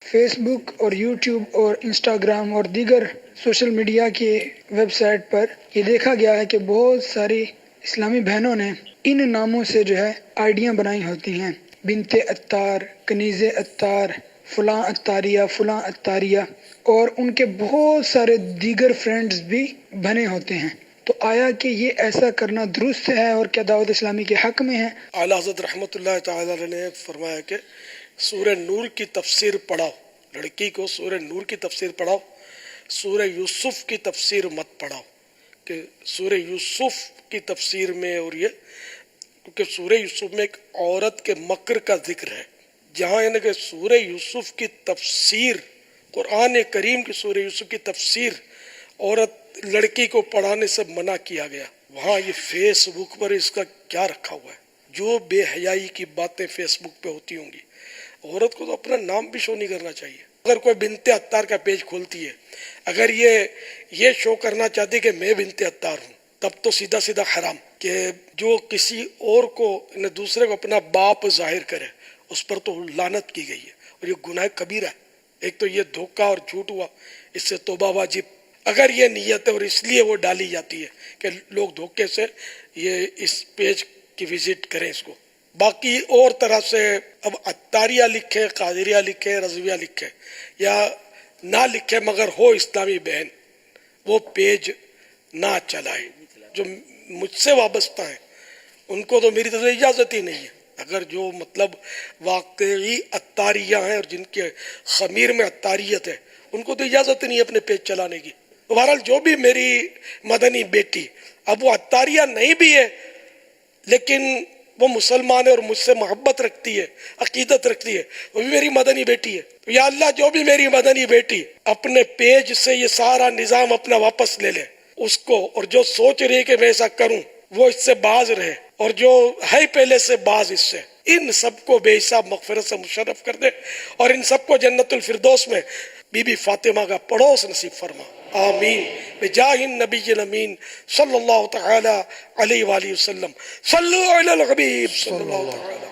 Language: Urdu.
فیس بک اور یوٹیوب اور انسٹاگرام اور دیگر سوشل میڈیا کے ویب سائٹ پر یہ دیکھا گیا ہے کہ بہت ساری اسلامی بہنوں نے ان ناموں سے آئیڈیاں بنائی ہوتی ہیں، بنت عطار، کنیز عطار، فلاں عطاریہ، فلاں عطاریہ، اور ان کے بہت سارے دیگر فرینڈز بھی بنے ہوتے ہیں۔ تو آیا کہ یہ ایسا کرنا درست ہے اور کیا دعوت اسلامی کے حق میں ہے؟ اعلیٰ حضرت رحمۃ اللہ تعالی علیہ نے فرمایا کہ سورہ نور کی تفسیر پڑھاؤ، لڑکی کو سورہ نور کی تفسیر پڑھاؤ، سورہ یوسف کی تفسیر مت پڑھاؤ، کہ سورہ یوسف کی تفسیر میں، اور یہ کیونکہ سورہ یوسف میں ایک عورت کے مکر کا ذکر ہے، جہاں یعنی کہ سورہ یوسف کی تفسیر، قرآن کریم کی سورہ یوسف کی تفسیر عورت لڑکی کو پڑھانے سے منع کیا گیا، وہاں یہ فیس بک پر اس کا کیا رکھا ہوا ہے؟ جو بے حیائی کی باتیں فیس بک پہ ہوتی ہوں گی، عورت کو تو اپنا نام بھی شو نہیں کرنا چاہیے۔ اگر کوئی بنت عطار کا پیج کھولتی ہے، اگر یہ شو کرنا چاہتی کہ میں بنت عطار ہوں، تب تو سیدھا سیدھا حرام، کہ جو کسی اور کو دوسرے کو اپنا باپ ظاہر کرے، اس پر تو لعنت کی گئی ہے، اور یہ گناہ کبیرہ ہے۔ ایک تو یہ دھوکہ اور جھوٹ ہوا، اس سے توبہ واجب۔ اگر یہ نیت ہے اور اس لیے وہ ڈالی جاتی ہے کہ لوگ دھوکے سے یہ اس پیج کی وزٹ کریں اس کو، باقی اور طرح سے اب عطاریہ لکھے، قادریہ لکھے، رضویہ لکھے یا نہ لکھے، مگر ہو اسلامی بہن، وہ پیج نہ چلائے۔ جو مجھ سے وابستہ ہیں ان کو تو میری طرف سے اجازت ہی نہیں ہے۔ اگر جو مطلب واقعی عطاریہ ہیں اور جن کے خمیر میں عطاریت ہے، ان کو تو اجازت نہیں ہے اپنے پیج چلانے کی۔ بہرحال جو بھی میری مدنی بیٹی، اب وہ عطاریہ نہیں بھی ہے لیکن وہ مسلمان ہے اور مجھ سے محبت رکھتی ہے، عقیدت رکھتی ہے، وہ بھی میری مدنی بیٹی ہے۔ یا اللہ، جو بھی میری مدنی بیٹی اپنے پیج سے یہ سارا نظام اپنا واپس لے لے اس کو، اور جو سوچ رہی ہے کہ میں ایسا کروں وہ اس سے باز رہے، اور جو ہے پہلے سے باز اس سے، ان سب کو بے حساب مغفرت سے مشرف کر دے، اور ان سب کو جنت الفردوس میں بی بی فاطمہ کا پڑوس نصیب فرما، آمین، بجاہ النبی الامین صلی اللہ تعالی علیہ وآلہ وسلم۔ صلو علی الحبیب صلی اللہ تعالی